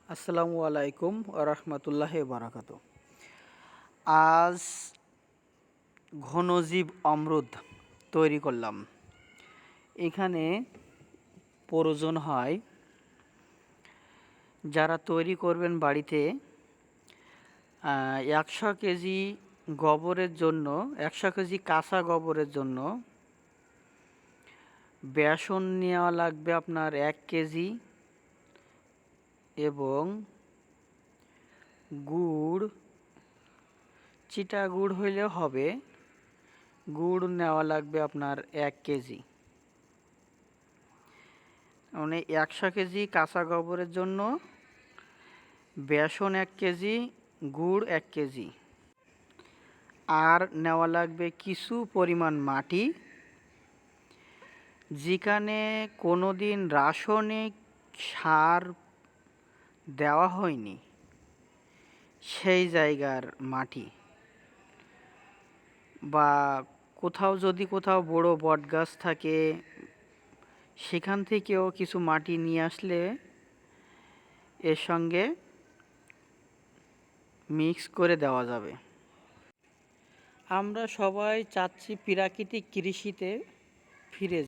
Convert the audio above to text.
আসসালামু আলাইকুম রহমতুল্লাহ বারাকাতু। আজ ঘনজীব অমৃত তৈরি করলাম। এখানে প্রয়োজন হয়, যারা তৈরি করবেন বাড়িতে 100 কেজি গোবরের জন্য, 100 কেজি কাঁচা গোবরের জন্য বেসন নেওয়া লাগবে আপনার 1 কেজি এবং গুড়, চিটা গুড় হইলে হবে, গুড় নেওয়া লাগবে আপনার 1 কেজি। মানে 100 কেজি কাঁচা গোবরের জন্য বেসন 1 কেজি, গুড় 1 কেজি। আর নেওয়া লাগবে কিছু পরিমাণ মাটি, যেখানে কোনো দিন রাসায়নিক সার দেওয়া হয়নি সেই জায়গার মাটি, বা কোথাও যদি কোথাও বড় বট গাছ থাকে সেখান থেকেও কিছু মাটি নিয়ে আসলে এর সঙ্গে মিক্স করে দেওয়া যাবে। আমরা সবাই চাচ্ছি প্রাকৃতিক কৃষিতে ফিরে